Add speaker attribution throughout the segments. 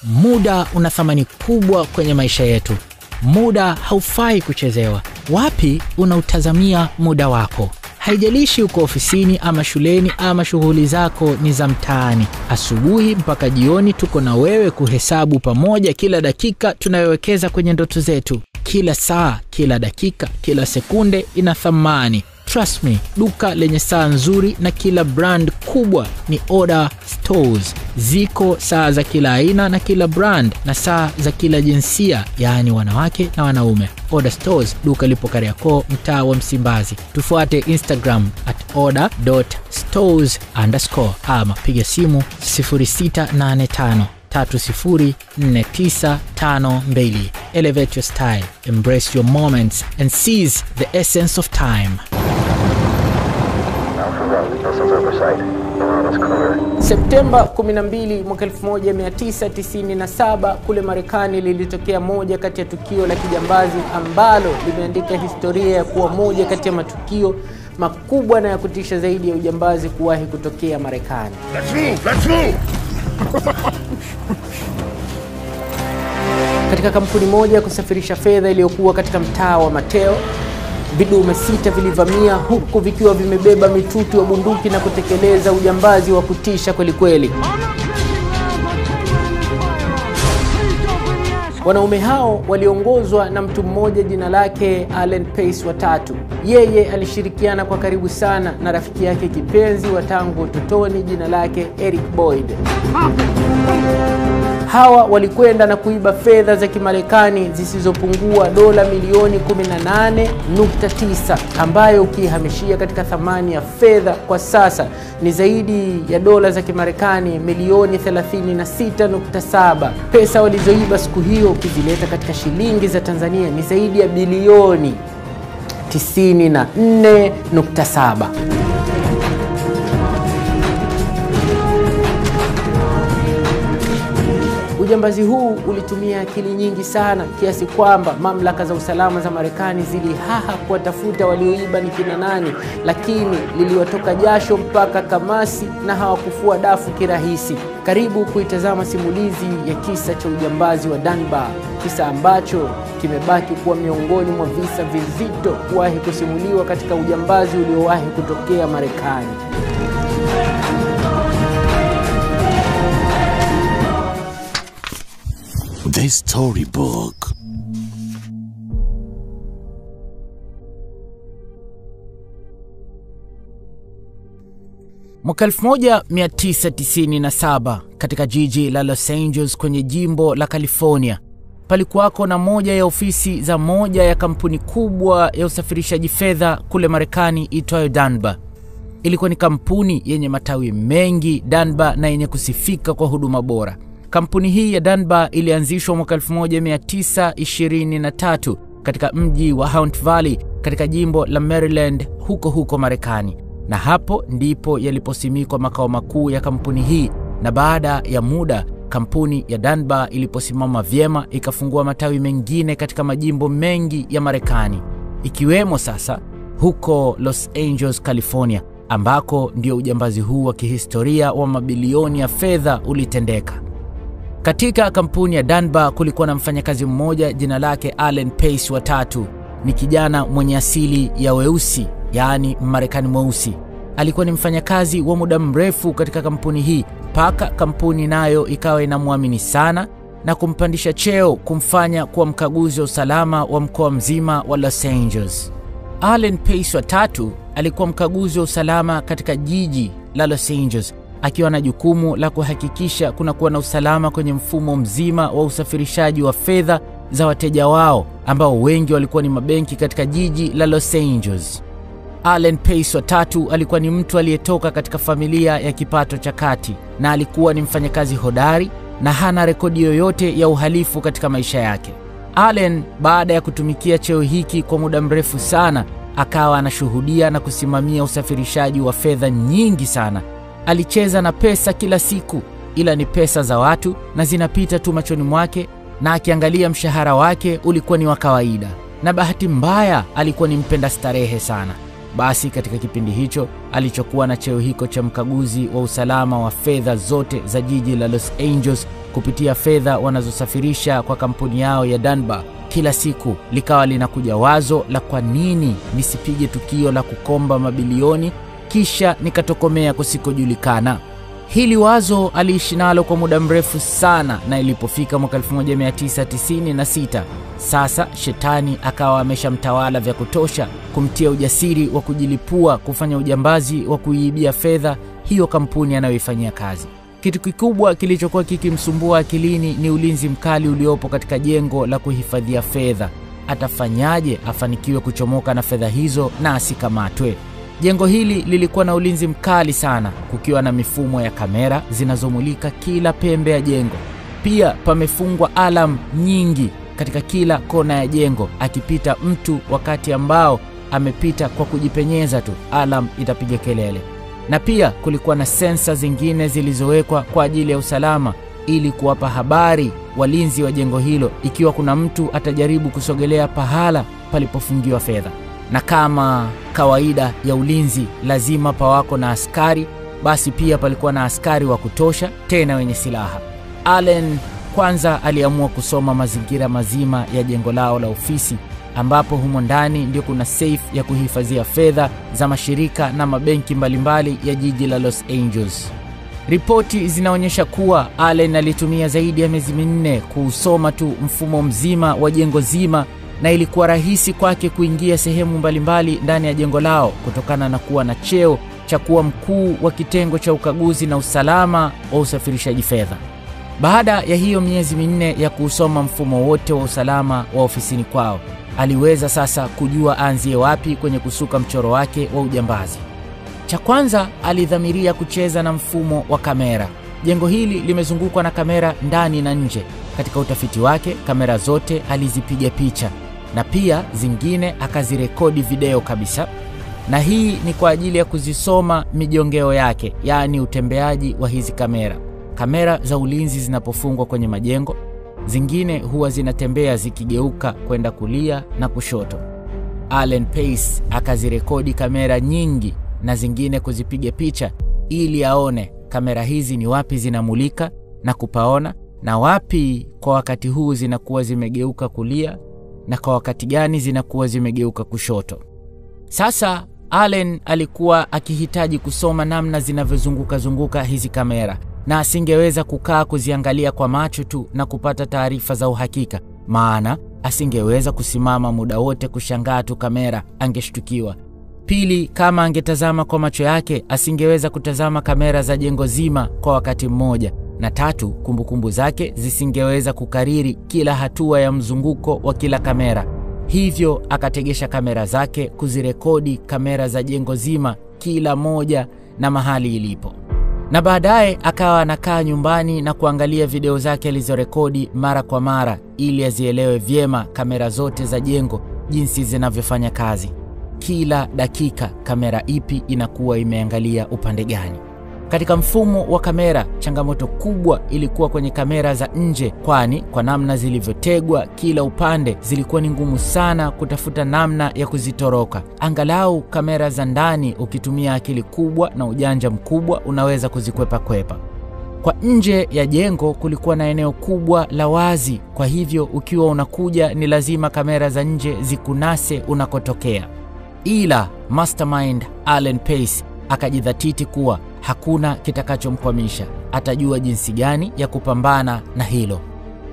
Speaker 1: Muda una thamani kubwa kwenye maisha yetu. Muda haufai kuchezewa. Wapi unautazamia muda wako? Haijalishi uko ofisini ama shuleni ama shughuli zako ni za mtaani. Asubuhi mpaka jioni tuko na wewe kuhesabu pamoja kila dakika tunayowekeza kwenye ndoto zetu. Kila saa, kila dakika, kila sekunde ina thamani. Trust me, duka lenye saa nzuri na kila brand kubwa ni Order Stores. Ziko saa za kila aina na kila brand na saa za kila jinsia, yaani wanawake na wanaume. Order Stores, duka lipo Kariakoo, mtaa wa Msimbazi. Tufuate Instagram @order.stores_ ama piga simu 0685 304952. Elevate your style, embrace your moments and seize the essence of time. Septemba 12 mwaka 1997 kule Marekani lilitokea moja kati ya tukio la kijambazi ambalo limeandika historia ya kuwa moja kati ya matukio makubwa na ya kutisha zaidi ya ujambazi kuwahi kutokea Marekani. Let's move! Katika kampuni moja ya kusafirisha fedha iliyokuwa katika mtaa wa Mateo, vidume 6 vilivamia huku vikiwa vimebeba mitutu ya bunduki na kutekeleza ujambazi wa kutisha kweli kweli. Wanaume hao waliongozwa na mtu mmoja jina lake Allen Pace watatu. Yeye alishirikiana kwa karibu sana na rafiki yake kipenzi wa tangu utotoni jina lake Eric Boyd. Hawa walikwenda na kuiba fedha za Kimarekani zisizopungua dola milioni 18.9 ambayo ukihamishia katika thamani ya fedha kwa sasa ni zaidi ya dola za Kimarekani milioni 36.7. Pesa walizoiba siku hiyo ukizileta katika shilingi za Tanzania ni zaidi ya bilioni 94.7. Ujambazi huu ulitumia akili nyingi sana kiasi kwamba mamlaka za usalama za Marekani zilihaha kuwatafuta walioiba ni kina nani, lakini liliwatoka jasho mpaka kamasi na hawakufua dafu kirahisi. Karibu kuitazama simulizi ya kisa cha ujambazi wa Dunbar, kisa ambacho kimebaki kuwa miongoni mwa visa vizito kuwahi kusimuliwa katika ujambazi uliowahi kutokea Marekani.
Speaker 2: The Storybook.
Speaker 1: Mwaka 1997 katika jiji la Los Angeles kwenye jimbo la California, palikuwako na moja ya ofisi za moja ya kampuni kubwa ya usafirishaji fedha kule Marekani itwayo Dunbar. Ilikuwa ni kampuni yenye matawi mengi Dunbar na yenye kusifika kwa huduma bora. Kampuni hii ya Dunbar ilianzishwa mwaka 1923 katika mji wa Hunt Valley katika jimbo la Maryland huko Marekani. Na hapo ndipo yaliposimikwa makao makuu ya kampuni hii, na baada ya muda kampuni ya Dunbar iliposimama vyema ikafungua matawi mengine katika majimbo mengi ya Marekani, ikiwemo sasa huko Los Angeles, California, ambako ndio ujambazi huu wa kihistoria wa mabilioni ya fedha ulitendeka. Katika kampuni ya Dunbar kulikuwa na mfanyakazi mmoja jina lake Allen Pace watatu. Ni kijana mwenye asili ya weusi, yaani Marekani mweusi. Alikuwa ni mfanyakazi wa muda mrefu katika kampuni hii, paka kampuni nayo ikawa inamwamini sana na kumpandisha cheo kumfanya kuwa mkaguzi wa usalama wa mkoa mzima wa Los Angeles. Allen Pace watatu alikuwa mkaguzi wa usalama katika jiji la Los Angeles, akiwa na jukumu la kuhakikisha kuna kuwa na usalama kwenye mfumo mzima wa usafirishaji wa fedha za wateja wao, ambao wengi walikuwa ni mabenki katika jiji la Los Angeles. Allen Pace watatu alikuwa ni mtu aliyetoka katika familia ya kipato cha kati, na alikuwa ni mfanyakazi hodari na hana rekodi yoyote ya uhalifu katika maisha yake. Allen, baada ya kutumikia cheo hiki kwa muda mrefu sana, akawa anashuhudia na kusimamia usafirishaji wa fedha nyingi sana. Alicheza na pesa kila siku, ila ni pesa za watu na zinapita tu machoni mwake, na akiangalia mshahara wake ulikuwa ni wa kawaida. Na bahati mbaya alikuwa ni mpenda starehe sana. Basi katika kipindi hicho alichokuwa na cheo hiko cha mkaguzi wa usalama wa fedha zote za jiji la Los Angeles, kupitia fedha wanazosafirisha kwa kampuni yao ya Dunbar. Kila siku likawa linakuja wazo la kwa nini nisipige tukio la kukomba mabilioni kisha nikatokomea kusikojulikana. Hili wazo aliishi nalo kwa muda mrefu sana, na ilipofika mwaka 1996 sasa shetani akawa ameshamtawala vya kutosha kumtia ujasiri wa kujilipua kufanya ujambazi wa kuiibia fedha hiyo kampuni anayoifanyia kazi. Kitu kikubwa kilichokuwa kikimsumbua akilini ni ulinzi mkali uliopo katika jengo la kuhifadhia fedha. Atafanyaje afanikiwe kuchomoka na fedha hizo na asikamatwe? Jengo hili lilikuwa na ulinzi mkali sana, kukiwa na mifumo ya kamera zinazomulika kila pembe ya jengo. Pia pamefungwa alarm nyingi katika kila kona ya jengo. Akipita mtu wakati ambao amepita kwa kujipenyeza tu, alarm itapiga kelele. Na pia kulikuwa na sensa zingine zilizowekwa kwa ajili ya usalama ili kuwapa habari walinzi wa jengo hilo ikiwa kuna mtu atajaribu kusogelea pahala palipofungiwa fedha. Na kama kawaida ya ulinzi lazima pawako na askari, basi pia palikuwa na askari wa kutosha tena wenye silaha. Allen kwanza aliamua kusoma mazingira mazima ya jengo lao la ofisi, ambapo humo ndani ndio kuna safe ya kuhifadhia fedha za mashirika na mabenki mbalimbali ya jiji la Los Angeles. Ripoti zinaonyesha kuwa Allen alitumia zaidi ya miezi 4 kusoma tu mfumo mzima wa jengo zima, na ilikuwa rahisi kwake kuingia sehemu mbalimbali ndani ya jengo lao kutokana na kuwa na cheo cha kuwa mkuu wa kitengo cha ukaguzi na usalama wa usafirishaji fedha. Baada ya hiyo miezi 4 ya kusoma mfumo wote wa usalama wa ofisini kwao, aliweza sasa kujua anzie wapi kwenye kusuka mchoro wake wa ujambazi. Cha kwanza, alidhamiria kucheza na mfumo wa kamera. Jengo hili limezungukwa na kamera ndani na nje. Katika utafiti wake, kamera zote alizipiga picha na pia zingine akazirekodi video kabisa. Na hii ni kwa ajili ya kuzisoma mijongeo yake, yaani utembeaji wa hizi kamera. Kamera za ulinzi zinapofungwa kwenye majengo, zingine huwa zinatembea zikigeuka kwenda kulia na kushoto. Allen Pace akazirekodi kamera nyingi na zingine kuzipiga picha ili aone kamera hizi ni wapi zinamulika na kupaona, na wapi kwa wakati huu zinakuwa zimegeuka kulia na kwa wakati gani zinakuwa zimegeuka kushoto. Sasa Allen alikuwa akihitaji kusoma namna zinavyozunguka hizi kamera, na asingeweza kukaa kuziangalia kwa macho tu na kupata taarifa za uhakika, maana asingeweza kusimama muda wote kushangaa tu kamera, angeshtukiwa. Pili, kama angetazama kwa macho yake, asingeweza kutazama kamera za jengo zima kwa wakati mmoja. Na tatu, kumbukumbu zake zisingeweza kukariri kila hatua ya mzunguko wa kila kamera. Hivyo akategesha kamera zake kuzirekodi kamera za jengo zima, kila moja na mahali ilipo. Na baadaye akawa anakaa nyumbani na kuangalia video zake alizorekodi mara kwa mara ili azielewe vyema kamera zote za jengo jinsi zinavyofanya kazi. Kila dakika kamera ipi inakuwa imeangalia upande gani. Katika mfumo wa kamera, changamoto kubwa ilikuwa kwenye kamera za nje, kwani kwa namna zilivyotegwa kila upande zilikuwa ni ngumu sana kutafuta namna ya kuzitoroka. Angalau kamera za ndani ukitumia akili kubwa na ujanja mkubwa unaweza kuzikwepa kwepa. Kwa nje ya jengo kulikuwa na eneo kubwa la wazi, kwa hivyo ukiwa unakuja ni lazima kamera za nje zikunase unakotokea. Ila mastermind Allen Pace akajidhatiti kuwa hakuna kitakachomkwamisha, atajua jinsi gani ya kupambana na hilo.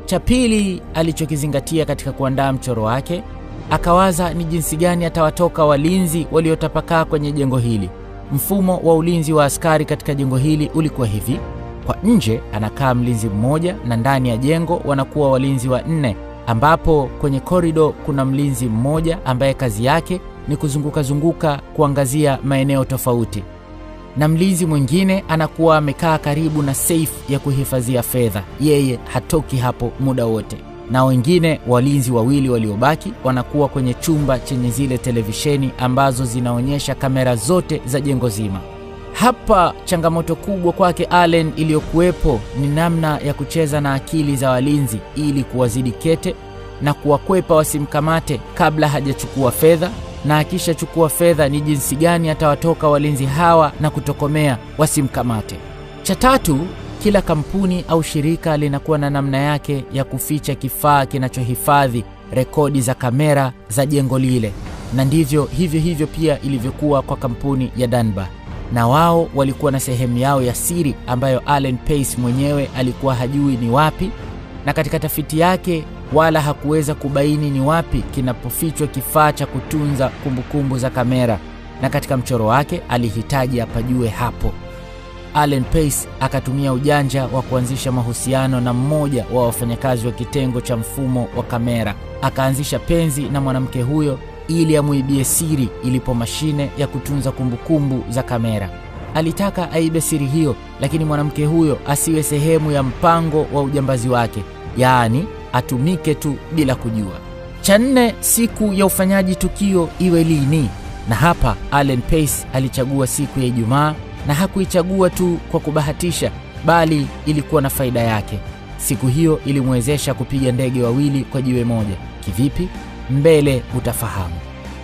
Speaker 1: Cha pili alichokizingatia katika kuandaa mchoro wake, akawaza ni jinsi gani atawatoka walinzi waliotapakaa kwenye jengo hili. Mfumo wa ulinzi wa askari katika jengo hili ulikuwa hivi: kwa nje anakaa mlinzi mmoja na ndani ya jengo wanakuwa walinzi 4, ambapo kwenye korido kuna mlinzi mmoja ambaye kazi yake ni kuzunguka kuangazia maeneo tofauti, na mlinzi mwingine anakuwa amekaa karibu na safe ya kuhifadhia fedha. Yeye hatoki hapo muda wote. Na wengine walinzi 2 waliobaki wanakuwa kwenye chumba chenye zile televisheni ambazo zinaonyesha kamera zote za jengo zima. Hapa changamoto kubwa kwake Allen iliyokuwepo ni namna ya kucheza na akili za walinzi ili kuwazidi kete na kuwakwepa wasimkamate kabla hajachukua fedha, na akisha chukua fedha ni jinsi gani atawatoka walinzi hawa na kutokomea wasimkamate. Cha tatu, Kila kampuni au shirika linakuwa na namna yake ya kuficha kifaa kinachohifadhi rekodi za kamera za jengo lile, na ndivyo hivyo pia ilivyokuwa kwa kampuni ya Dunbar. Na wao walikuwa na sehemu yao ya siri ambayo Alan Pace mwenyewe alikuwa hajui ni wapi, na katika tafiti yake wala hakuweza kubaini ni wapi kinapofichwa kifaa cha kutunza kumbukumbu za kamera, na katika mchoro wake alihitaji apajue hapo. Alan Pace akatumia ujanja wa kuanzisha mahusiano na mmoja wa wafanyakazi wa kitengo cha mfumo wa kamera. Akaanzisha penzi na mwanamke huyo ili amuibie siri ilipo mashine ya kutunza kumbukumbu za kamera. Alitaka aibe siri hiyo, lakini mwanamke huyo asiwe sehemu ya mpango wa ujambazi wake, yaani atumike tu bila kujua. Cha 4, siku ya ufanyaji tukio iwe lini? Na hapa Alan Pace alichagua siku ya Ijumaa, na hakuichagua tu kwa kubahatisha, bali ilikuwa na faida yake. Siku hiyo ilimwezesha kupiga ndege wawili kwa jiwe moja. Kivipi? Mbele utafahamu.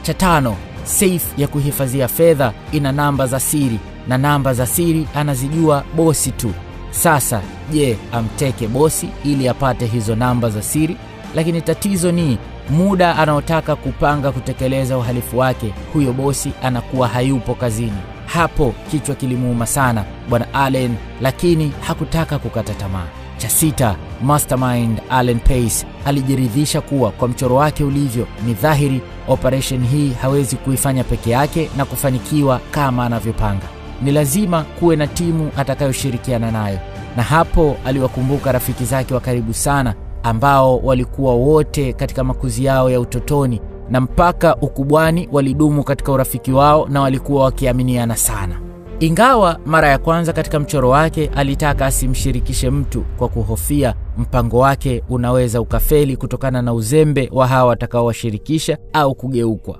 Speaker 1: Cha 5, safe ya kuhifadhia fedha ina namba za siri, na namba za siri anazijua bosi tu. Sasa je, amteke bosi ili apate hizo namba za siri? Lakini tatizo ni muda anaotaka kupanga kutekeleza uhalifu wake, huyo bosi anakuwa hayupo kazini. Hapo kichwa kilimuuma sana bwana Allen, lakini hakutaka kukata tamaa. Cha 6, mastermind Alan Pace alijiridhisha kuwa kwa mchoro wake ulivyo, ni dhahiri operation hii hawezi kuifanya peke yake na kufanikiwa kama anavyopanga. Ni lazima kuwe na timu atakayoshirikiana nayo, na hapo aliwakumbuka rafiki zake wa karibu sana ambao walikuwa wote katika makuzi yao ya utotoni, na mpaka ukubwani walidumu katika urafiki wao na walikuwa wakiaminiana sana. Ingawa mara ya kwanza katika mchoro wake alitaka asimshirikishe mtu kwa kuhofia mpango wake unaweza ukafeli kutokana na uzembe wa hawa watakaowashirikisha au kugeukwa.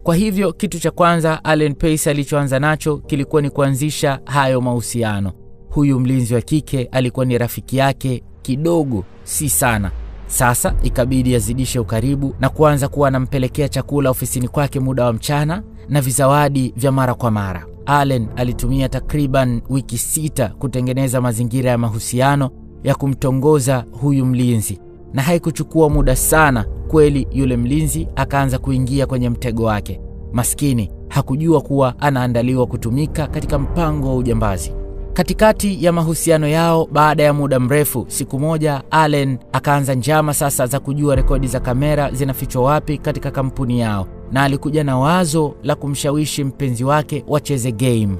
Speaker 1: Kwa hivyo kitu cha kwanza Alan Pace alichoanza nacho kilikuwa ni kuanzisha hayo mahusiano. Huyu mlinzi wa kike alikuwa ni rafiki yake kidogo, si sana. Sasa ikabidi azidishe ukaribu na kuanza kuwa anampelekea chakula ofisini kwake muda wa mchana na vizawadi vya mara kwa mara. Allen alitumia takriban wiki 6 kutengeneza mazingira ya mahusiano ya kumtongoza huyu mlinzi, na haikuchukua muda sana kweli yule mlinzi akaanza kuingia kwenye mtego wake. Maskini hakujua kuwa anaandaliwa kutumika katika mpango wa ujambazi. Katikati ya mahusiano yao, baada ya muda mrefu, siku moja Allen akaanza njama sasa za kujua rekodi za kamera zinafichwa wapi katika kampuni yao, na alikuja na wazo la kumshawishi mpenzi wake wacheze game,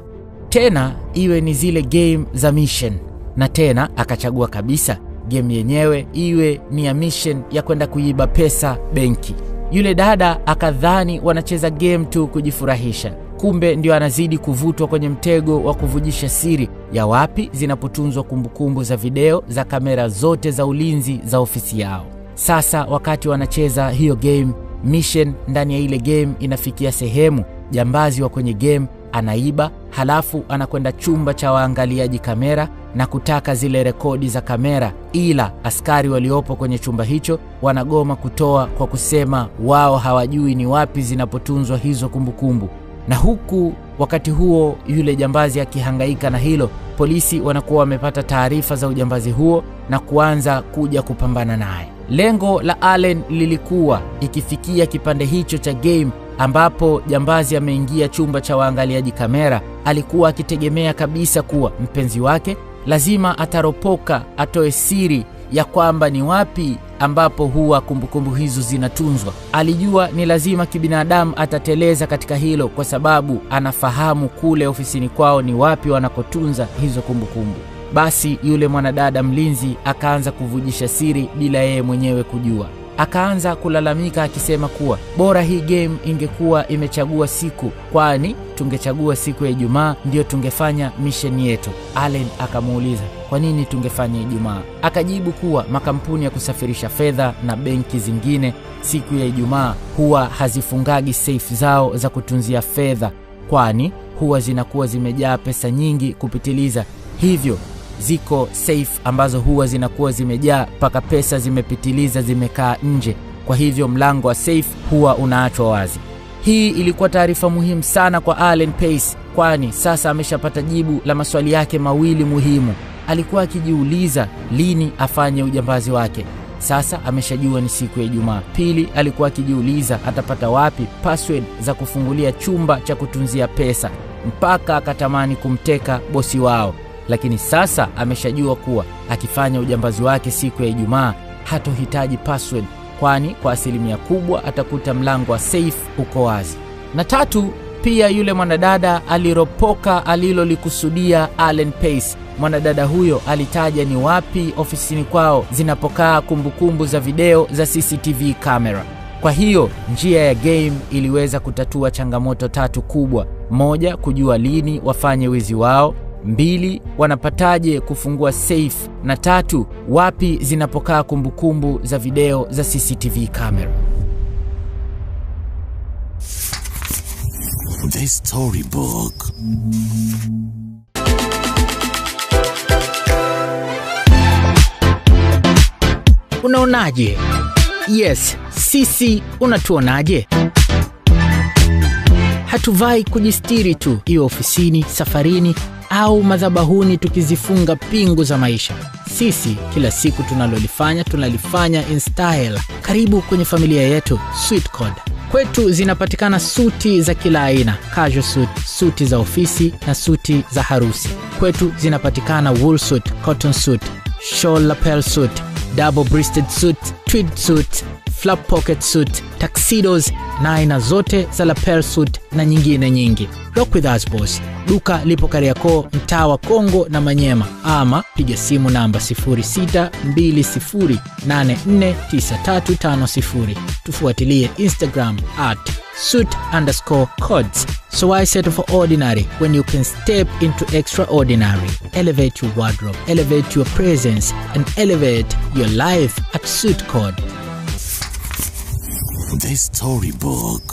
Speaker 1: tena iwe ni zile game za mission, na tena akachagua kabisa game yenyewe iwe ni ya mission ya kwenda kuiba pesa benki. Yule dada akadhani wanacheza game tu kujifurahisha, kumbe ndio anazidi kuvutwa kwenye mtego wa kuvujisha siri ya wapi zinapotunzwa kumbukumbu za video za kamera zote za ulinzi za ofisi yao. Sasa wakati wanacheza hiyo game mission, ndani ya ile game inafikia sehemu jambazi wa kwenye game anaiba, halafu anakwenda chumba cha waangaliaji kamera na kutaka zile rekodi za kamera, ila askari waliopo kwenye chumba hicho wanagoma kutoa kwa kusema wao hawajui ni wapi zinapotunzwa hizo kumbukumbu. Na huku wakati huo yule jambazi akihangaika na hilo, polisi wanakuwa wamepata taarifa za ujambazi huo na kuanza kuja kupambana naye. Lengo la Allen lilikuwa ikifikia kipande hicho cha game ambapo jambazi ameingia chumba cha waangaliaji kamera, alikuwa akitegemea kabisa kuwa mpenzi wake lazima ataropoka atoe siri ya kwamba ni wapi ambapo huwa kumbukumbu hizo zinatunzwa. Alijua ni lazima kibinadamu atateleza katika hilo, kwa sababu anafahamu kule ofisini kwao ni wapi wanakotunza hizo kumbukumbu. Basi yule mwanadada mlinzi akaanza kuvujisha siri bila yeye mwenyewe kujua. Akaanza kulalamika akisema kuwa bora hii game ingekuwa imechagua siku, kwani tungechagua siku ya Ijumaa ndio tungefanya mission yetu. Allen akamuuliza kwa nini tungefanya Ijumaa. Akajibu kuwa makampuni ya kusafirisha fedha na benki zingine siku ya Ijumaa huwa hazifungagi safe zao za kutunzia fedha, kwani huwa zinakuwa zimejaa pesa nyingi kupitiliza. Hivyo ziko safe ambazo huwa zinakuwa zimejaa paka pesa zimepitiliza zimekaa nje, kwa hivyo mlango wa safe huwa unaachwa wazi. Hii ilikuwa taarifa muhimu sana kwa Alan Pace, kwani sasa ameshapata jibu la maswali yake mawili muhimu. alikuwa akijiuliza lini afanye ujambazi wake. Sasa ameshajua ni siku ya Ijumaa. Pili, alikuwa akijiuliza atapata wapi password za kufungulia chumba cha kutunzia pesa, mpaka akatamani kumteka bosi wao. Lakini sasa ameshajua kuwa akifanya ujambazi wake siku ya Ijumaa hatohitaji password, kwani kwa asilimia kubwa atakuta mlango wa safe uko wazi. Na tatu, pia yule mwanadada aliropoka alilolikusudia Allen Pace. Mwanadada huyo alitaja ni wapi ofisini kwao zinapokaa kumbukumbu za video za CCTV camera. Kwa hiyo njia ya game iliweza kutatua changamoto tatu kubwa: moja, kujua lini wafanye wizi wao; mbili, wanapataje kufungua safe; na tatu, wapi zinapokaa kumbukumbu za video za CCTV camera.
Speaker 2: The Storybook.
Speaker 1: Unaonaje? Yes, sisi unatuonaje? Hatuvai kujistiri tu, iwe ofisini, safarini au madhabahuni tukizifunga pingu za maisha. Sisi kila siku tunalifanya in style. Karibu kwenye familia yetu Sweet Code. Kwetu zinapatikana suti za kila aina: casual suit, suti za ofisi na suti za harusi. Kwetu zinapatikana wool suit, cotton suit, shawl lapel suit, double breasted suit, tweed suit, flap pocket suit, tuxedos na aina zote za lapel suit na nyingine nyingi. Rock with us boss. Duka lipo Kariakoo, mtaa wa Kongo na Manyema, ama piga simu namba 0620849350. Tufuatilie Instagram @suit_codes. So I settle for ordinary when you can step into extraordinary. Elevate your wardrobe, elevate your presence, and elevate your life at Suit Code.
Speaker 2: The Storybook.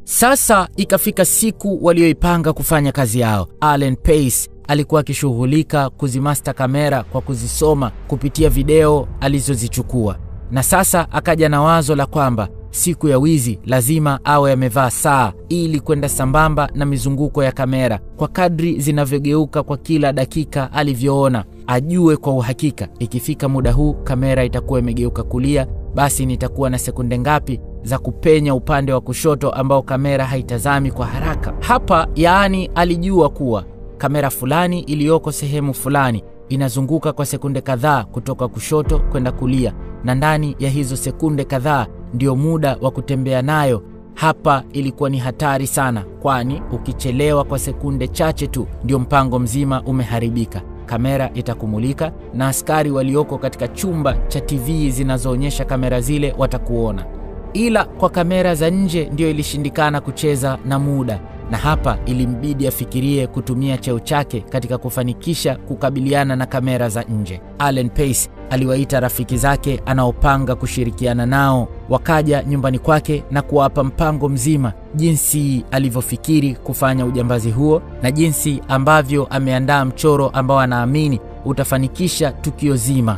Speaker 1: Sasa ikafika siku walioipanga kufanya kazi yao. Allen Pace alikuwa akishughulika kuzimaster kamera kwa kuzisoma kupitia video alizozichukua. Na sasa akaja na wazo la kwamba siku ya wizi lazima awe amevaa saa ili kwenda sambamba na mizunguko ya kamera kwa kadri zinavyogeuka kwa kila dakika alivyoona. Ajue kwa uhakika ikifika muda huu kamera itakuwa imegeuka kulia, basi nitakuwa na sekunde ngapi za kupenya upande wa kushoto ambao kamera haitazami kwa haraka. Hapa yaani alijua kuwa kamera fulani iliyoko sehemu fulani inazunguka kwa sekunde kadhaa kutoka kushoto kwenda kulia, na ndani ya hizo sekunde kadhaa ndio muda wa kutembea nayo. Hapa ilikuwa ni hatari sana, kwani ukichelewa kwa sekunde chache tu ndio mpango mzima umeharibika. Kamera itakumulika na askari walioko katika chumba cha TV zinazoonyesha kamera zile watakuona. Ila kwa kamera za nje ndio ilishindikana kucheza na muda, na hapa ilimbidi afikirie kutumia cheo chake katika kufanikisha kukabiliana na kamera za nje. Allen Pace aliwaita rafiki zake anaopanga kushirikiana nao, wakaja nyumbani kwake na kuwapa mpango mzima jinsi alivyofikiri kufanya ujambazi huo na jinsi ambavyo ameandaa mchoro ambao anaamini utafanikisha tukio zima.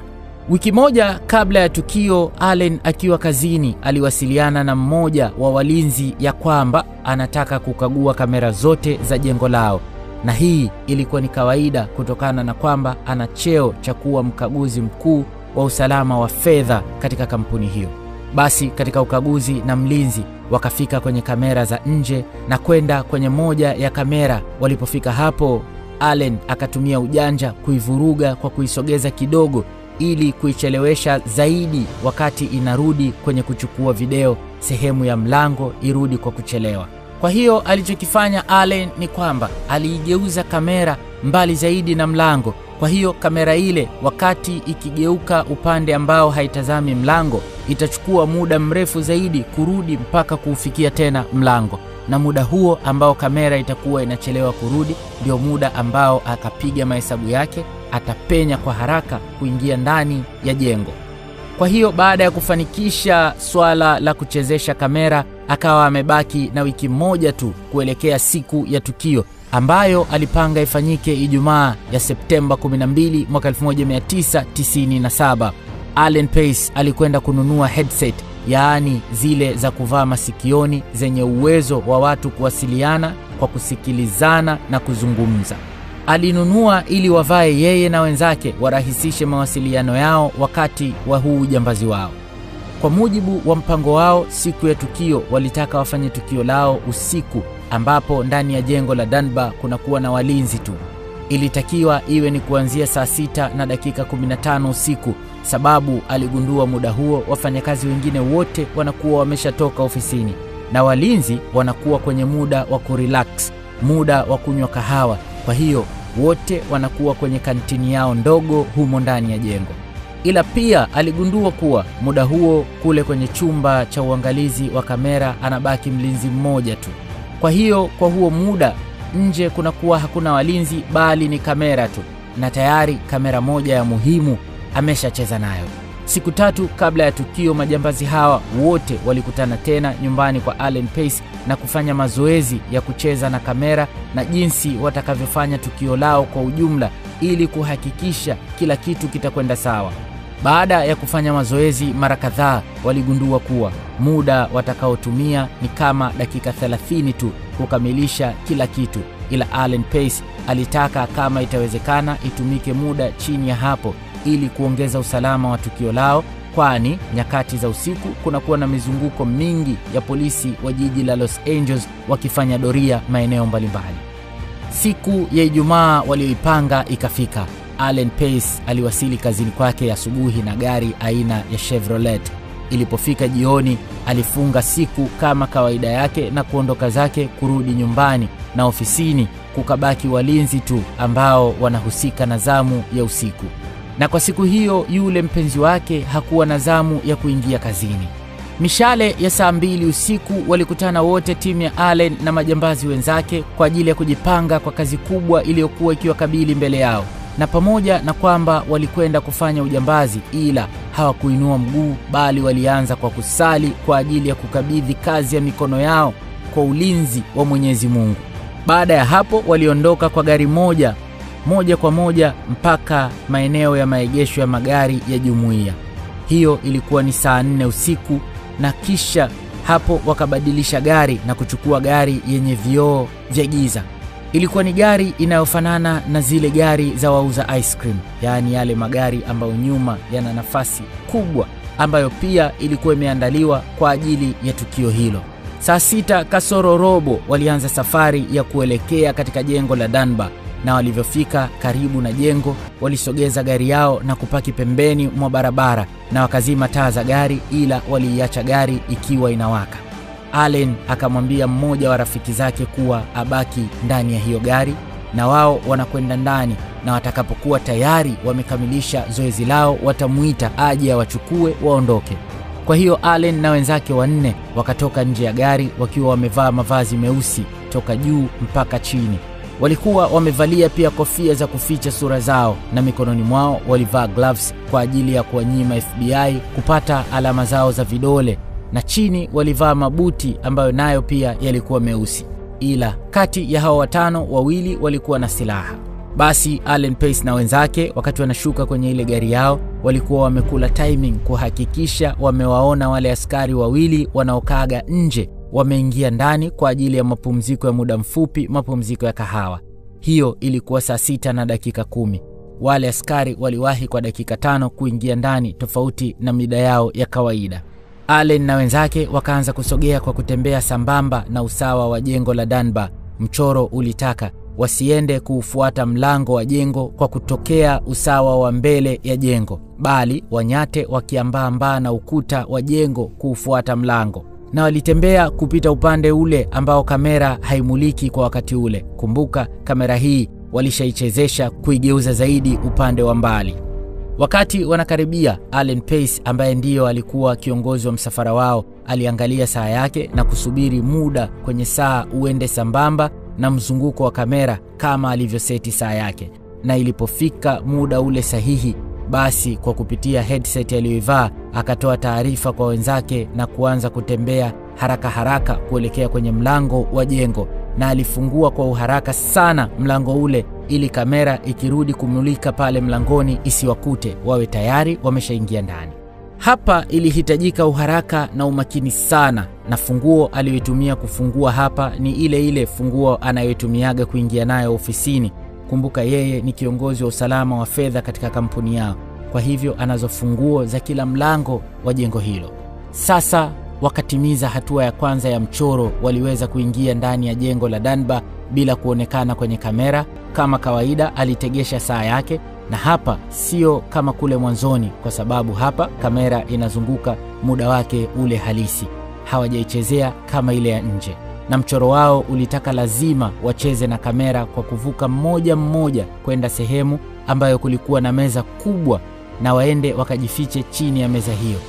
Speaker 1: Wiki moja kabla ya tukio, Allen akiwa kazini aliwasiliana na mmoja wa walinzi ya kwamba anataka kukagua kamera zote za jengo lao, na hii ilikuwa ni kawaida kutokana na kwamba ana cheo cha kuwa mkaguzi mkuu wa usalama wa fedha katika kampuni hiyo. Basi katika ukaguzi na mlinzi wakafika kwenye kamera za nje na kwenda kwenye moja ya kamera. Walipofika hapo, Allen akatumia ujanja kuivuruga kwa kuisogeza kidogo ili kuichelewesha zaidi wakati inarudi kwenye kuchukua video, sehemu ya mlango irudi kwa kuchelewa. Kwa hiyo alichokifanya Allen ni kwamba aliigeuza kamera mbali zaidi na mlango. Kwa hiyo kamera ile wakati ikigeuka upande ambao haitazami mlango, itachukua muda mrefu zaidi kurudi mpaka kuufikia tena mlango. Na muda huo ambao kamera itakuwa inachelewa kurudi ndio muda ambao akapiga mahesabu yake atapenya kwa haraka kuingia ndani ya jengo. Kwa hiyo baada ya kufanikisha swala la kuchezesha kamera, akawa amebaki na wiki moja tu kuelekea siku ya tukio ambayo alipanga ifanyike Ijumaa ya Septemba 12 mwaka 1997. Allen Pace alikwenda kununua headset yaani zile za kuvaa masikioni zenye uwezo wa watu kuwasiliana kwa kusikilizana na kuzungumza. Alinunua ili wavae yeye na wenzake warahisishe mawasiliano yao wakati wa huu ujambazi wao. Kwa mujibu wa mpango wao, siku ya tukio walitaka wafanye tukio lao usiku, ambapo ndani ya jengo la Dunbar kuna kuwa na walinzi tu. Ilitakiwa iwe ni kuanzia saa 6:15 usiku, sababu aligundua muda huo wafanyakazi wengine wote wanakuwa wameshatoka ofisini na walinzi wanakuwa kwenye muda wa kurelax, muda wa kunywa kahawa. Kwa hiyo wote wanakuwa kwenye kantini yao ndogo humo ndani ya jengo. Ila pia aligundua kuwa muda huo kule kwenye chumba cha uangalizi wa kamera anabaki mlinzi mmoja tu. Kwa hiyo kwa huo muda nje kunakuwa hakuna walinzi bali ni kamera tu, na tayari kamera moja ya muhimu ameshacheza nayo. Siku 3 kabla ya tukio, majambazi hawa wote walikutana tena nyumbani kwa Alan Pace na kufanya mazoezi ya kucheza na kamera na jinsi watakavyofanya tukio lao kwa ujumla ili kuhakikisha kila kitu kitakwenda sawa. Baada ya kufanya mazoezi mara kadhaa, waligundua kuwa muda watakaotumia ni kama dakika 30 tu kukamilisha kila kitu, ila Alan Pace alitaka kama itawezekana itumike muda chini ya hapo ili kuongeza usalama wa tukio lao, kwani nyakati za usiku kunakuwa na mizunguko mingi ya polisi wa jiji la Los Angeles wakifanya doria maeneo mbalimbali. Siku ya Ijumaa walioipanga ikafika. Alan Pace aliwasili kazini kwake asubuhi na gari aina ya Chevrolet. Ilipofika jioni, alifunga siku kama kawaida yake na kuondoka zake kurudi nyumbani, na ofisini kukabaki walinzi tu ambao wanahusika na zamu ya usiku. Na kwa siku hiyo yule mpenzi wake hakuwa na zamu ya kuingia kazini. Mishale ya saa 2 usiku walikutana wote, timu ya Allen na majambazi wenzake, kwa ajili ya kujipanga kwa kazi kubwa iliyokuwa ikiwakabili mbele yao. Na pamoja na kwamba walikwenda kufanya ujambazi, ila hawakuinua mguu, bali walianza kwa kusali kwa ajili ya kukabidhi kazi ya mikono yao kwa ulinzi wa Mwenyezi Mungu. Baada ya hapo waliondoka kwa gari moja kwa moja mpaka maeneo ya maegesho ya magari ya Jumuiya. Hiyo ilikuwa ni saa 4 usiku, na kisha hapo wakabadilisha gari na kuchukua gari yenye vioo vya giza. Ilikuwa ni gari inayofanana na zile gari za wauza ice cream, yaani yale magari ambayo nyuma yana nafasi kubwa, ambayo pia ilikuwa imeandaliwa kwa ajili ya tukio hilo. Saa 6 kasoro robo walianza safari ya kuelekea katika jengo la Dunbar, na walivyofika karibu na jengo walisogeza gari yao na kupaki pembeni mwa barabara na wakazima taa za gari, ila waliiacha gari ikiwa inawaka. Allen akamwambia mmoja wa rafiki zake kuwa abaki ndani ya hiyo gari, na wao wanakwenda ndani, na watakapokuwa tayari wamekamilisha zoezi lao watamuita aje awachukue waondoke. Kwa hiyo Allen na wenzake 4 wakatoka nje ya gari wakiwa wamevaa mavazi meusi toka juu mpaka chini. Walikuwa wamevalia pia kofia za kuficha sura zao, na mikononi mwao walivaa gloves kwa ajili ya kuwanyima FBI kupata alama zao za vidole, na chini walivaa mabuti ambayo nayo pia yalikuwa meusi. Ila kati ya hao 5 2 walikuwa na silaha. Basi Alan Pace na wenzake wakati wanashuka kwenye ile gari yao walikuwa wamekula timing kuhakikisha wamewaona wale askari 2 wanaokaga nje wameingia ndani kwa ajili ya mapumziko ya muda mfupi, mapumziko ya kahawa. Hiyo ilikuwa saa 6:10. Wale askari waliwahi kwa dakika 5 kuingia ndani, tofauti na mida yao ya kawaida. Allen na wenzake wakaanza kusogea kwa kutembea sambamba na usawa wa jengo la Dunbar. Mchoro ulitaka wasiende kuufuata mlango wa jengo kwa kutokea usawa wa mbele ya jengo, bali wanyate wakiambaa na ukuta wa jengo kuufuata mlango, na walitembea kupita upande ule ambao kamera haimuliki kwa wakati ule. Kumbuka kamera hii walishaichezesha kuigeuza zaidi upande wa mbali. Wakati wanakaribia, Alan Pace ambaye ndiyo alikuwa kiongozi wa msafara wao aliangalia saa yake na kusubiri muda kwenye saa uende sambamba na mzunguko wa kamera kama alivyoseti saa yake. Na ilipofika muda ule sahihi, basi kwa kupitia headset aliyoivaa akatoa taarifa kwa wenzake na kuanza kutembea haraka kuelekea kwenye mlango wa jengo, na alifungua kwa uharaka sana mlango ule ili kamera ikirudi kumulika pale mlangoni isiwakute, wawe tayari wameshaingia ndani. Hapa ilihitajika uharaka na umakini sana, na funguo aliyotumia kufungua hapa ni ile ile funguo anayotumiaga kuingia nayo ofisini. Kumbuka yeye ni kiongozi wa usalama wa fedha katika kampuni yao, kwa hivyo anazo funguo za kila mlango wa jengo hilo. Sasa wakatimiza hatua ya kwanza ya mchoro. Waliweza kuingia ndani ya jengo la Dunbar bila kuonekana kwenye kamera. Kama kawaida alitegesha saa yake, na hapa sio kama kule mwanzoni, kwa sababu hapa kamera inazunguka muda wake ule halisi. Hawajaichezea kama ile ya nje, na mchoro wao ulitaka lazima wacheze na kamera kwa kuvuka mmoja mmoja kwenda sehemu ambayo kulikuwa na meza kubwa, na waende wakajifiche chini ya meza hiyo.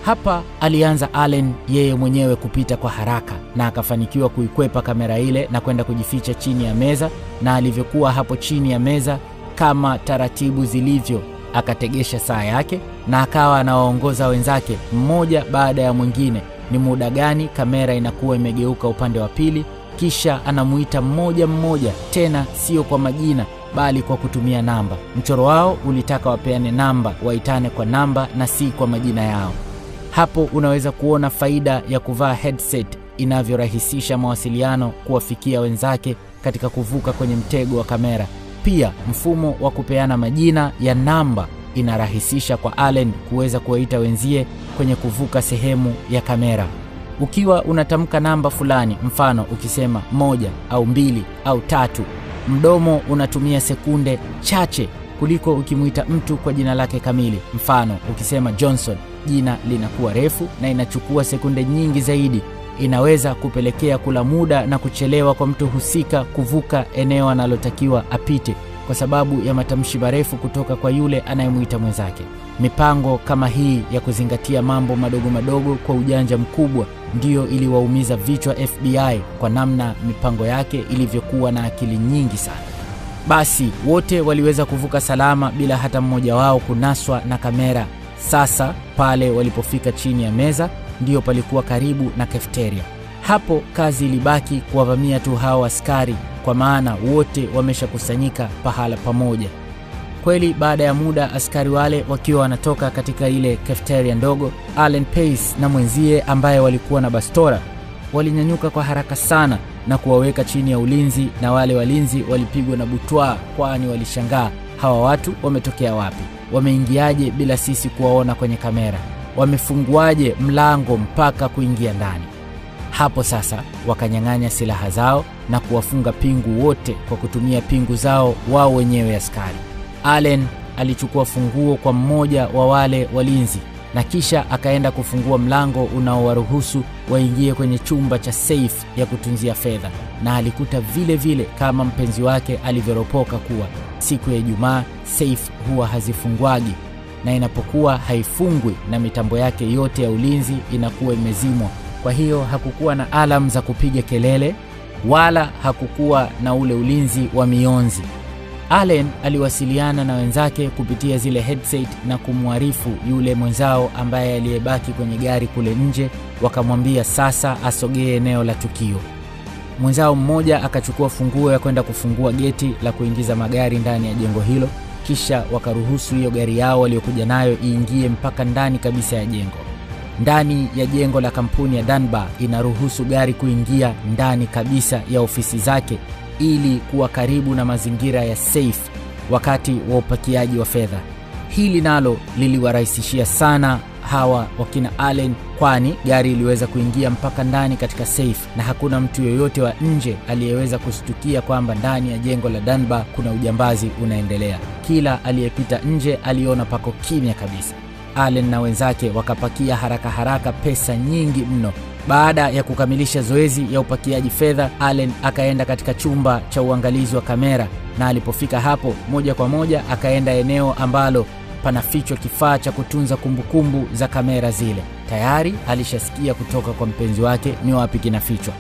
Speaker 1: Hapa alianza Allen yeye mwenyewe kupita kwa haraka, na akafanikiwa kuikwepa kamera ile na kwenda kujificha chini ya meza. Na alivyokuwa hapo chini ya meza, kama taratibu zilivyo, akategesha saa yake na akawa anawaongoza wenzake mmoja baada ya mwingine ni muda gani kamera inakuwa imegeuka upande wa pili. Kisha anamuita mmoja mmoja, tena sio kwa majina bali kwa kutumia namba. Mchoro wao ulitaka wapeane namba, waitane kwa namba na si kwa majina yao. Hapo unaweza kuona faida ya kuvaa headset inavyorahisisha mawasiliano kuwafikia wenzake katika kuvuka kwenye mtego wa kamera. Pia mfumo wa kupeana majina ya namba inarahisisha kwa Allen kuweza kuwaita wenzie kwenye kuvuka sehemu ya kamera. Ukiwa unatamka namba fulani, mfano ukisema 1 au 2 au 3, mdomo unatumia sekunde chache kuliko ukimuita mtu kwa jina lake kamili. Mfano ukisema Johnson, jina linakuwa refu na inachukua sekunde nyingi zaidi. Inaweza kupelekea kula muda na kuchelewa kwa mtu husika kuvuka eneo analotakiwa apite kwa sababu ya matamshi marefu kutoka kwa yule anayemuita mwenzake. Mipango kama hii ya kuzingatia mambo madogo madogo kwa ujanja mkubwa ndiyo iliwaumiza vichwa FBI kwa namna mipango yake ilivyokuwa na akili nyingi sana. Basi wote waliweza kuvuka salama bila hata mmoja wao kunaswa na kamera. Sasa pale walipofika chini ya meza ndiyo palikuwa karibu na cafeteria. Hapo kazi ilibaki kuwavamia tu hao askari, kwa maana wote wameshakusanyika pahala pamoja. Kweli baada ya muda askari wale wakiwa wanatoka katika ile cafeteria ndogo, Allen Pace na mwenzie ambaye walikuwa na bastora walinyanyuka kwa haraka sana na kuwaweka chini ya ulinzi, na wale walinzi walipigwa na butwaa, kwani walishangaa hawa watu wametokea wapi? Wameingiaje bila sisi kuwaona kwenye kamera? Wamefunguaje mlango mpaka kuingia ndani? Hapo sasa wakanyang'anya silaha zao na kuwafunga pingu wote kwa kutumia pingu zao wao wenyewe askari. Allen alichukua funguo kwa mmoja wa wale walinzi na kisha akaenda kufungua mlango unaowaruhusu waingie kwenye chumba cha safe ya kutunzia fedha, na alikuta vile vile kama mpenzi wake alivyoropoka kuwa siku ya Ijumaa safe huwa hazifungwagi, na inapokuwa haifungwi na mitambo yake yote ya ulinzi inakuwa imezimwa. Kwa hiyo hakukuwa na alarm za kupiga kelele wala hakukuwa na ule ulinzi wa mionzi. Allen aliwasiliana na wenzake kupitia zile headset na kumwarifu yule mwenzao ambaye aliyebaki kwenye gari kule nje. Wakamwambia sasa asogee eneo la tukio. Mwenzao mmoja akachukua funguo ya kwenda kufungua geti la kuingiza magari ndani ya jengo hilo, kisha wakaruhusu hiyo gari yao waliokuja nayo iingie mpaka ndani kabisa ya jengo. Ndani ya jengo la kampuni ya Dunbar inaruhusu gari kuingia ndani kabisa ya ofisi zake ili kuwa karibu na mazingira ya safe wakati wa upakiaji wa fedha. Hili nalo liliwarahisishia sana hawa wakina Allen, kwani gari iliweza kuingia mpaka ndani katika safe na hakuna mtu yoyote wa nje aliyeweza kushtukia kwamba ndani ya jengo la Dunbar kuna ujambazi unaendelea. Kila aliyepita nje aliona pako kimya kabisa. Allen na wenzake wakapakia haraka haraka pesa nyingi mno. Baada ya kukamilisha zoezi ya upakiaji fedha, Allen akaenda katika chumba cha uangalizi wa kamera, na alipofika hapo moja kwa moja akaenda eneo ambalo panafichwa kifaa cha kutunza kumbukumbu za kamera zile. Tayari alishasikia kutoka kwa mpenzi wake ni wapi kinafichwa.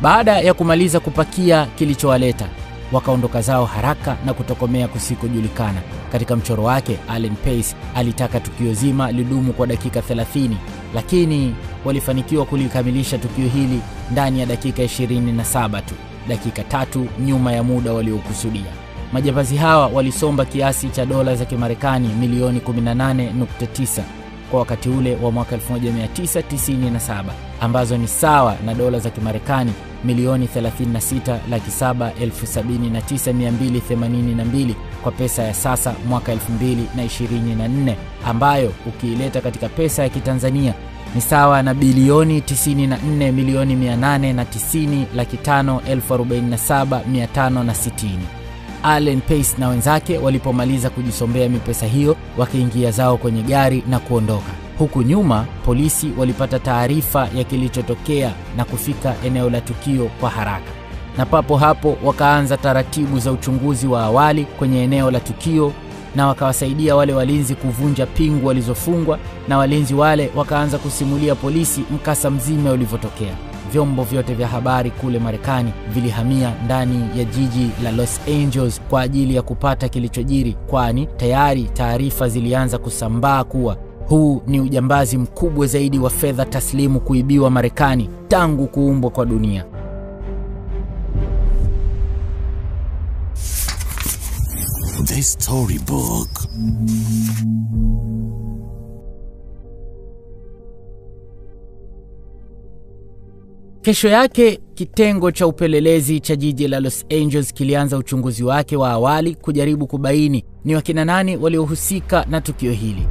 Speaker 1: Baada ya kumaliza kupakia kilichowaleta, wakaondoka zao haraka na kutokomea kusikojulikana. Katika mchoro wake Allen Pace alitaka tukio zima lidumu kwa dakika 30, lakini walifanikiwa kulikamilisha tukio hili ndani ya dakika 27 tu, dakika 3 nyuma ya muda waliokusudia. Majambazi hawa walisomba kiasi cha dola za Kimarekani milioni 18.9. kwa wakati ule wa mwaka 1997, ambazo ni sawa na dola za Kimarekani milioni 36,079,282 kwa pesa ya sasa mwaka 2024, ambayo ukiileta katika pesa ya Kitanzania ni sawa na bilioni 94,890,547,560. Allen Pace na wenzake walipomaliza kujisombea mipesa hiyo, wakaingia zao kwenye gari na kuondoka. Huku nyuma, polisi walipata taarifa ya kilichotokea na kufika eneo la tukio kwa haraka. Na papo hapo wakaanza taratibu za uchunguzi wa awali kwenye eneo la tukio, na wakawasaidia wale walinzi kuvunja pingu walizofungwa, na walinzi wale wakaanza kusimulia polisi mkasa mzima ulivyotokea. Vyombo vyote vya habari kule Marekani vilihamia ndani ya jiji la Los Angeles kwa ajili ya kupata kilichojiri, kwani tayari taarifa zilianza kusambaa kuwa huu ni ujambazi mkubwa zaidi wa fedha taslimu kuibiwa Marekani tangu kuumbwa kwa dunia.
Speaker 2: The Storybook.
Speaker 1: Kesho yake, kitengo cha upelelezi cha jiji la Los Angeles kilianza uchunguzi wake wa awali kujaribu kubaini ni wakina nani waliohusika na tukio hili.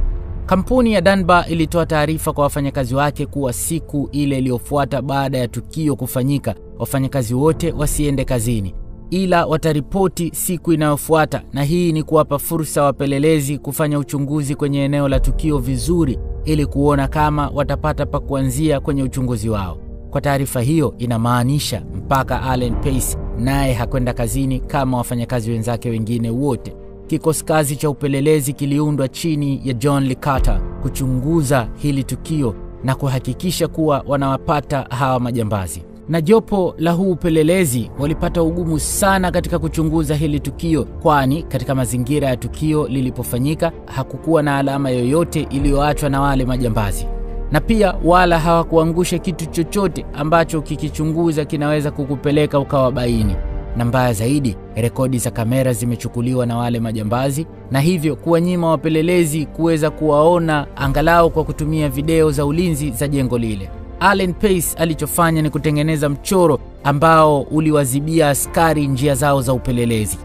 Speaker 1: Kampuni ya Dunbar ilitoa taarifa kwa wafanyakazi wake kuwa siku ile iliyofuata baada ya tukio kufanyika, wafanyakazi wote wasiende kazini, ila wataripoti siku inayofuata, na hii ni kuwapa fursa wapelelezi kufanya uchunguzi kwenye eneo la tukio vizuri ili kuona kama watapata pa kuanzia kwenye uchunguzi wao. Kwa taarifa hiyo inamaanisha mpaka Allen Pace naye hakwenda kazini kama wafanyakazi wenzake wengine wote. Kikosi kazi cha upelelezi kiliundwa chini ya John Licata kuchunguza hili tukio na kuhakikisha kuwa wanawapata hawa majambazi. Na jopo la huu upelelezi walipata ugumu sana katika kuchunguza hili tukio, kwani katika mazingira ya tukio lilipofanyika hakukuwa na alama yoyote iliyoachwa na wale majambazi, na pia wala hawakuangusha kitu chochote ambacho kikichunguza kinaweza kukupeleka ukawabaini. Na mbaya zaidi, rekodi za kamera zimechukuliwa na wale majambazi, na hivyo kuwanyima wapelelezi kuweza kuwaona angalau kwa kutumia video za ulinzi za jengo lile. Allen Pace alichofanya ni kutengeneza mchoro ambao uliwazibia askari njia zao za upelelezi.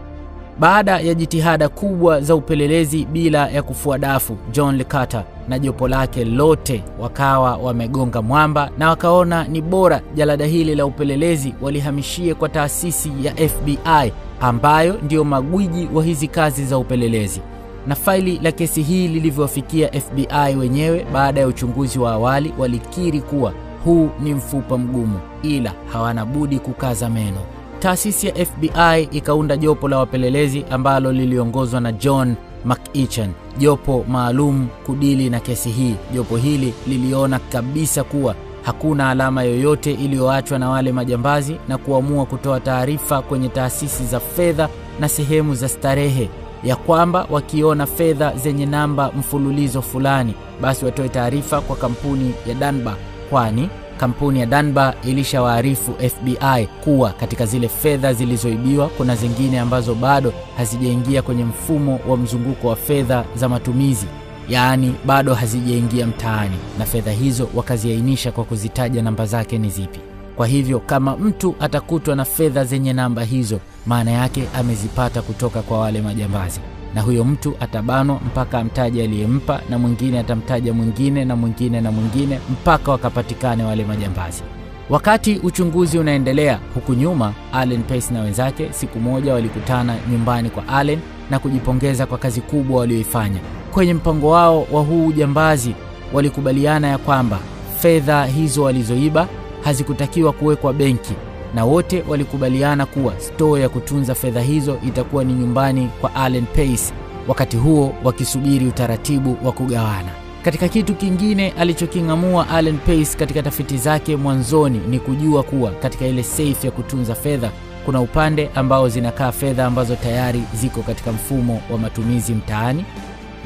Speaker 1: Baada ya jitihada kubwa za upelelezi bila ya kufua dafu, John Licata na jopo lake lote wakawa wamegonga mwamba na wakaona ni bora jalada hili la upelelezi walihamishie kwa taasisi ya FBI ambayo ndio magwiji wa hizi kazi za upelelezi. Na faili la kesi hii lilivyofikia FBI wenyewe, baada ya uchunguzi wa awali walikiri kuwa huu ni mfupa mgumu, ila hawana budi kukaza meno. Taasisi ya FBI ikaunda jopo la wapelelezi ambalo liliongozwa na John McEachin, jopo maalum kudili na kesi hii. Jopo hili liliona kabisa kuwa hakuna alama yoyote iliyoachwa na wale majambazi na kuamua kutoa taarifa kwenye taasisi za fedha na sehemu za starehe ya kwamba wakiona fedha zenye namba mfululizo fulani basi watoe taarifa kwa kampuni ya Dunbar, kwani kampuni ya Dunbar ilishawaarifu FBI kuwa katika zile fedha zilizoibiwa kuna zingine ambazo bado hazijaingia kwenye mfumo wa mzunguko wa fedha za matumizi, yaani bado hazijaingia mtaani, na fedha hizo wakaziainisha kwa kuzitaja namba zake ni zipi. Kwa hivyo kama mtu atakutwa na fedha zenye namba hizo, maana yake amezipata kutoka kwa wale majambazi, na huyo mtu atabanwa mpaka amtaje aliyempa, na mwingine atamtaja mwingine na mwingine na mwingine mpaka wakapatikane wale majambazi. Wakati uchunguzi unaendelea, huku nyuma Allen Pace na wenzake siku moja walikutana nyumbani kwa Allen na kujipongeza kwa kazi kubwa walioifanya. Kwenye mpango wao wa huu ujambazi walikubaliana ya kwamba fedha hizo walizoiba hazikutakiwa kuwekwa benki, na wote walikubaliana kuwa store ya kutunza fedha hizo itakuwa ni nyumbani kwa Allen Pace, wakati huo wakisubiri utaratibu wa kugawana. Katika kitu kingine alichoking'amua Allen Pace katika tafiti zake mwanzoni ni kujua kuwa katika ile safe ya kutunza fedha kuna upande ambao zinakaa fedha ambazo tayari ziko katika mfumo wa matumizi mtaani,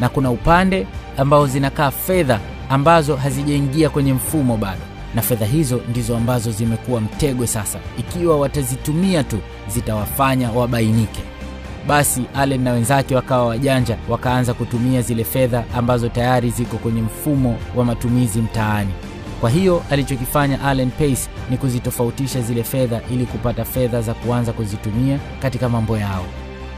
Speaker 1: na kuna upande ambao zinakaa fedha ambazo hazijaingia kwenye mfumo bado, na fedha hizo ndizo ambazo zimekuwa mtego sasa. Ikiwa watazitumia tu zitawafanya wabainike. basi Allen na wenzake wakawa wajanja, wakaanza kutumia zile fedha ambazo tayari ziko kwenye mfumo wa matumizi mtaani. Kwa hiyo alichokifanya Allen Pace ni kuzitofautisha zile fedha ili kupata fedha za kuanza kuzitumia katika mambo yao.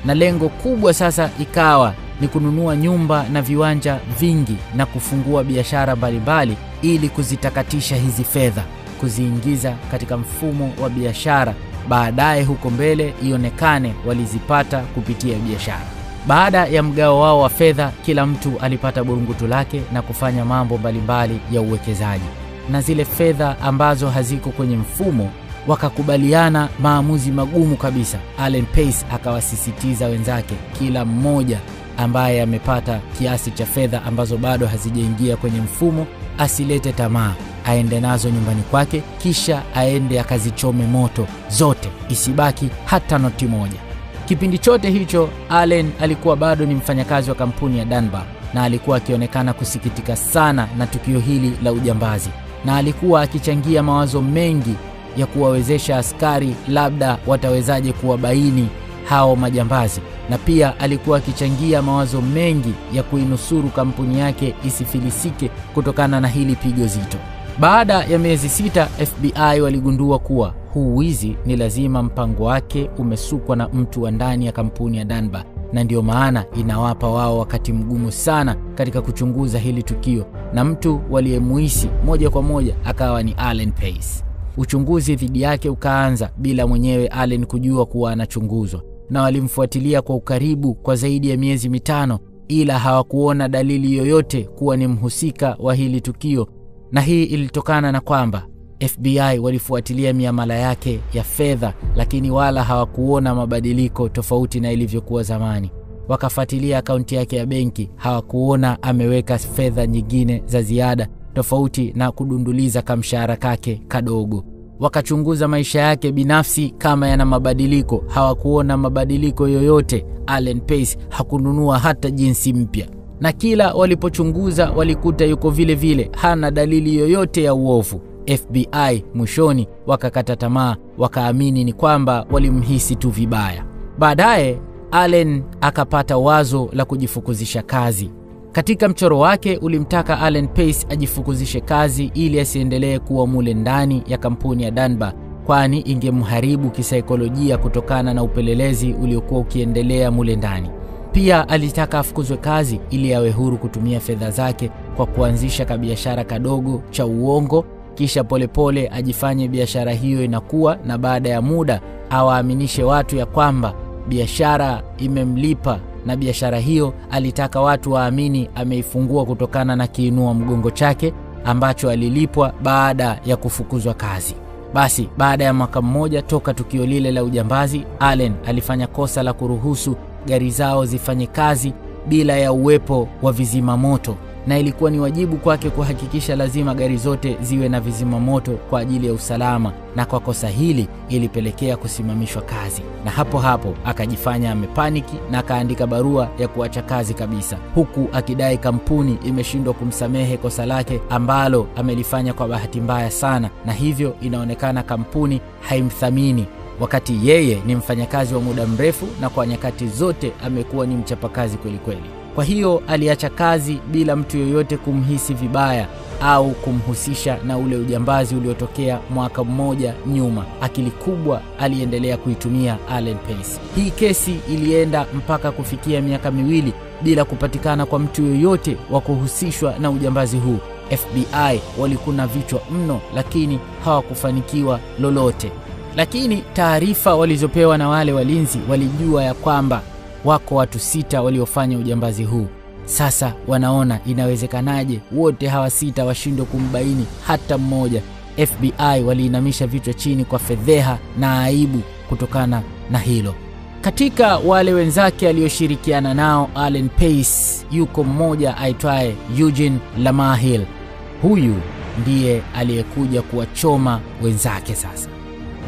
Speaker 1: Na lengo kubwa sasa ikawa ni kununua nyumba na viwanja vingi na kufungua biashara mbalimbali ili kuzitakatisha hizi fedha, kuziingiza katika mfumo wa biashara, baadaye huko mbele ionekane walizipata kupitia biashara. Baada ya mgao wao wa fedha, kila mtu alipata burungutu lake na kufanya mambo mbalimbali ya uwekezaji. Na zile fedha ambazo haziko kwenye mfumo wakakubaliana maamuzi magumu kabisa. Allen Pace akawasisitiza wenzake, kila mmoja ambaye amepata kiasi cha fedha ambazo bado hazijaingia kwenye mfumo asilete tamaa, aende nazo nyumbani kwake, kisha aende akazichome moto zote, isibaki hata noti moja. Kipindi chote hicho Allen alikuwa bado ni mfanyakazi wa kampuni ya Dunbar, na alikuwa akionekana kusikitika sana na tukio hili la ujambazi, na alikuwa akichangia mawazo mengi ya kuwawezesha askari labda watawezaje kuwabaini hao majambazi, na pia alikuwa akichangia mawazo mengi ya kuinusuru kampuni yake isifilisike kutokana na hili pigo zito. Baada ya miezi 6 FBI waligundua kuwa huu wizi ni lazima mpango wake umesukwa na mtu wa ndani ya kampuni ya Dunbar, na ndio maana inawapa wao wakati mgumu sana katika kuchunguza hili tukio, na mtu waliyemuhisi moja kwa moja akawa ni Allen Pace. Uchunguzi dhidi yake ukaanza bila mwenyewe Allen kujua kuwa anachunguzwa, na walimfuatilia kwa ukaribu kwa zaidi ya miezi 5, ila hawakuona dalili yoyote kuwa ni mhusika wa hili tukio. Na hii ilitokana na kwamba FBI walifuatilia miamala yake ya fedha, lakini wala hawakuona mabadiliko tofauti na ilivyokuwa zamani. Wakafuatilia akaunti yake ya benki, hawakuona ameweka fedha nyingine za ziada tofauti na kudunduliza kamshahara kake kadogo. Wakachunguza maisha yake binafsi kama yana mabadiliko, hawakuona mabadiliko yoyote. Allen Pace hakununua hata jinsi mpya, na kila walipochunguza walikuta yuko vile vile, hana dalili yoyote ya uovu. FBI mwishoni wakakata tamaa, wakaamini ni kwamba walimhisi tu vibaya. Baadaye Allen akapata wazo la kujifukuzisha kazi. Katika mchoro wake ulimtaka Allen Pace ajifukuzishe kazi ili asiendelee kuwa mule ndani ya kampuni ya Dunbar, kwani ingemharibu kisaikolojia kutokana na upelelezi uliokuwa ukiendelea mule ndani. Pia alitaka afukuzwe kazi ili awe huru kutumia fedha zake kwa kuanzisha kabiashara kadogo cha uongo, kisha polepole ajifanye biashara hiyo inakuwa, na baada ya muda awaaminishe watu ya kwamba biashara imemlipa, na biashara hiyo alitaka watu waamini ameifungua kutokana na kiinua mgongo chake ambacho alilipwa baada ya kufukuzwa kazi. Basi baada ya mwaka mmoja toka tukio lile la ujambazi, Allen alifanya kosa la kuruhusu gari zao zifanye kazi bila ya uwepo wa vizima moto, na ilikuwa ni wajibu kwake kuhakikisha lazima gari zote ziwe na vizima moto kwa ajili ya usalama, na kwa kosa hili ilipelekea kusimamishwa kazi. Na hapo hapo akajifanya amepaniki na akaandika barua ya kuacha kazi kabisa, huku akidai kampuni imeshindwa kumsamehe kosa lake ambalo amelifanya kwa bahati mbaya sana, na hivyo inaonekana kampuni haimthamini, wakati yeye ni mfanyakazi wa muda mrefu na kwa nyakati zote amekuwa ni mchapakazi kweli kweli. Kwa hiyo aliacha kazi bila mtu yoyote kumhisi vibaya au kumhusisha na ule ujambazi uliotokea mwaka mmoja nyuma. Akili kubwa aliendelea kuitumia Allen Pace. Hii kesi ilienda mpaka kufikia miaka 2 bila kupatikana kwa mtu yoyote wa kuhusishwa na ujambazi huu. FBI walikuna vichwa mno, lakini hawakufanikiwa lolote. Lakini taarifa walizopewa na wale walinzi walijua ya kwamba wako watu 6 waliofanya ujambazi huu. Sasa wanaona inawezekanaje wote hawa 6 washindwe kumbaini hata mmoja. FBI waliinamisha vichwa chini kwa fedheha na aibu kutokana na hilo. Katika wale wenzake alioshirikiana nao Allen Pace, yuko mmoja aitwaye Eugene Lamar Hill. Huyu ndiye aliyekuja kuwachoma wenzake. Sasa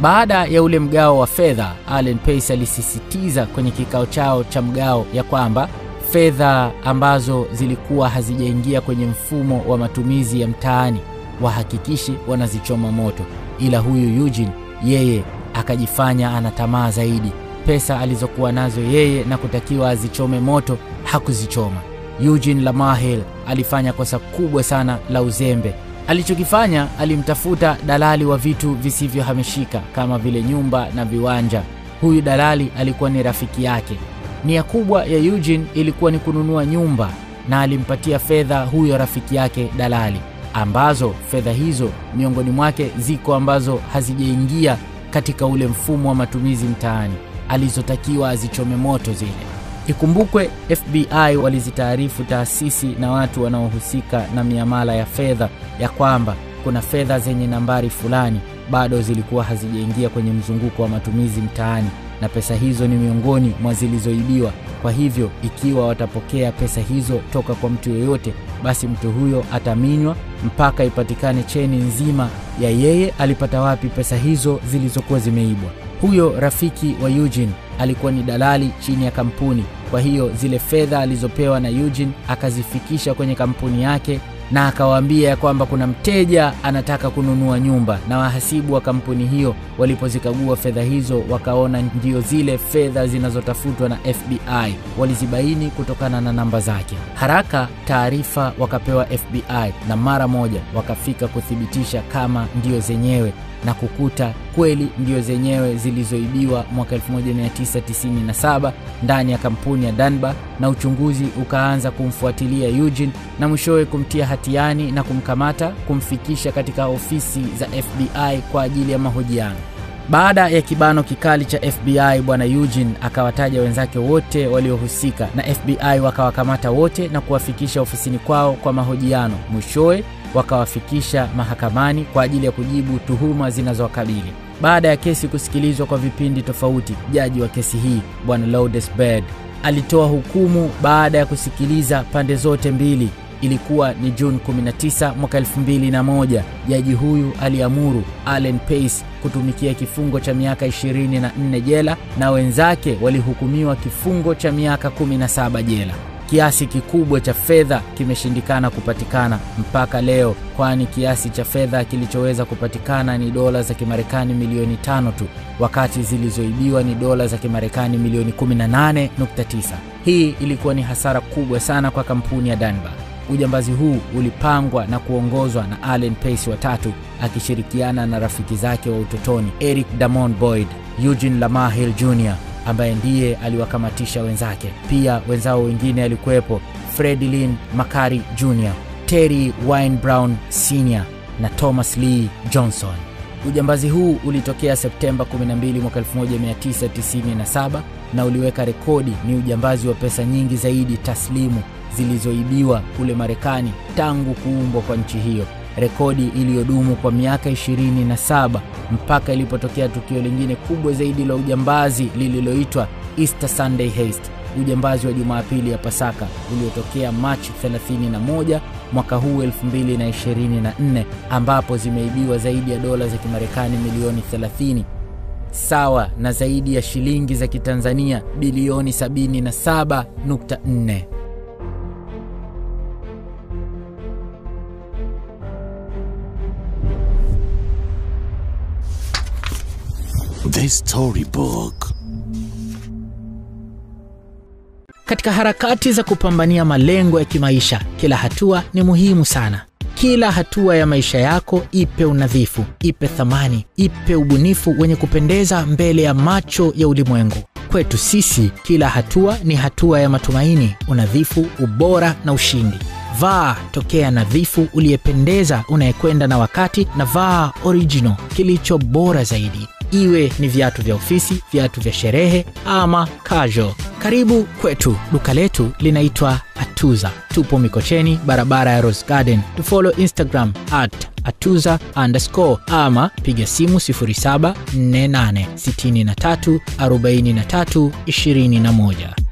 Speaker 1: baada ya ule mgao wa fedha, Allen Pace alisisitiza kwenye kikao chao cha mgao ya kwamba fedha ambazo zilikuwa hazijaingia kwenye mfumo wa matumizi ya mtaani wahakikishe wanazichoma moto. Ila huyu Eugene yeye akajifanya ana tamaa zaidi, pesa alizokuwa nazo yeye na kutakiwa azichome moto hakuzichoma. Eugene LaMarche alifanya kosa kubwa sana la uzembe. Alichokifanya, alimtafuta dalali wa vitu visivyohamishika kama vile nyumba na viwanja. Huyu dalali alikuwa ni rafiki yake. Nia kubwa ya Eugene ilikuwa ni kununua nyumba, na alimpatia fedha huyo rafiki yake dalali, ambazo fedha hizo miongoni mwake ziko ambazo hazijaingia katika ule mfumo wa matumizi mtaani, alizotakiwa azichome moto zile. Ikumbukwe FBI walizitaarifu taasisi na watu wanaohusika na miamala ya fedha ya kwamba kuna fedha zenye nambari fulani bado zilikuwa hazijaingia kwenye mzunguko wa matumizi mtaani, na pesa hizo ni miongoni mwa zilizoibiwa. Kwa hivyo ikiwa watapokea pesa hizo toka kwa mtu yeyote, basi mtu huyo ataminywa mpaka ipatikane cheni nzima ya yeye alipata wapi pesa hizo zilizokuwa zimeibwa. Huyo rafiki wa Eugene alikuwa ni dalali chini ya kampuni. Kwa hiyo zile fedha alizopewa na Eugene akazifikisha kwenye kampuni yake, na akawaambia ya kwamba kuna mteja anataka kununua nyumba, na wahasibu wa kampuni hiyo walipozikagua fedha hizo wakaona ndio zile fedha zinazotafutwa na FBI. Walizibaini kutokana na namba zake. Haraka taarifa wakapewa FBI, na mara moja wakafika kuthibitisha kama ndio zenyewe, na kukuta kweli ndio zenyewe zilizoibiwa mwaka 1997 ndani ya kampuni ya Dunbar, na uchunguzi ukaanza kumfuatilia Eugene na mwishowe kumtia hatiani na kumkamata, kumfikisha katika ofisi za FBI kwa ajili ya mahojiano. Baada ya kibano kikali cha FBI, bwana Eugene akawataja wenzake wote waliohusika, na FBI wakawakamata wote na kuwafikisha ofisini kwao kwa mahojiano. Mwishowe wakawafikisha mahakamani kwa ajili ya kujibu tuhuma zinazowakabili. Baada ya kesi kusikilizwa kwa vipindi tofauti, jaji wa kesi hii bwana Lourdes Baird alitoa hukumu baada ya kusikiliza pande zote mbili. Ilikuwa ni June 19 mwaka 2001. Jaji huyu aliamuru Allen Pace kutumikia kifungo cha miaka 24 jela, na wenzake walihukumiwa kifungo cha miaka 17 jela. Kiasi kikubwa cha fedha kimeshindikana kupatikana mpaka leo, kwani kiasi cha fedha kilichoweza kupatikana ni dola za Kimarekani milioni 5 tu, wakati zilizoibiwa ni dola za Kimarekani milioni 18.9. Hii ilikuwa ni hasara kubwa sana kwa kampuni ya Dunbar. Ujambazi huu ulipangwa na kuongozwa na Allen Pace watatu akishirikiana na rafiki zake wa utotoni Eric Damon Boyd, Eugene LaMarche Jr. ambaye ndiye aliwakamatisha wenzake. Pia wenzao wengine alikuwepo Freddie Lynn Macari Jr., Terry Wayne Brown Sr. na Thomas Lee Johnson. Ujambazi huu ulitokea Septemba 12 mwaka 1997 na uliweka rekodi ni ujambazi wa pesa nyingi zaidi taslimu zilizoibiwa kule Marekani tangu kuumbwa kwa nchi hiyo, rekodi iliyodumu kwa miaka 27 mpaka ilipotokea tukio lingine kubwa zaidi la ujambazi lililoitwa Easter Sunday Heist, ujambazi wa Jumapili ya Pasaka uliotokea Machi 31 mwaka huu 2024, ambapo zimeibiwa zaidi ya dola za Kimarekani milioni 30, sawa na zaidi ya shilingi za Kitanzania bilioni 77.4.
Speaker 2: The Storybook.
Speaker 1: Katika harakati za kupambania malengo ya kimaisha, kila hatua ni muhimu sana. Kila hatua ya maisha yako ipe unadhifu, ipe thamani, ipe ubunifu wenye kupendeza mbele ya macho ya ulimwengu. Kwetu sisi, kila hatua ni hatua ya matumaini, unadhifu, ubora na ushindi. Vaa tokea nadhifu uliyependeza unayekwenda na wakati, na vaa original kilicho bora zaidi. Iwe ni viatu vya ofisi, viatu vya sherehe ama casual. Karibu kwetu. Duka letu linaitwa Atuza. Tupo Mikocheni, barabara ya Rose Garden. Tufollow Instagram @atuza_ ama piga simu 0748 63 43 21.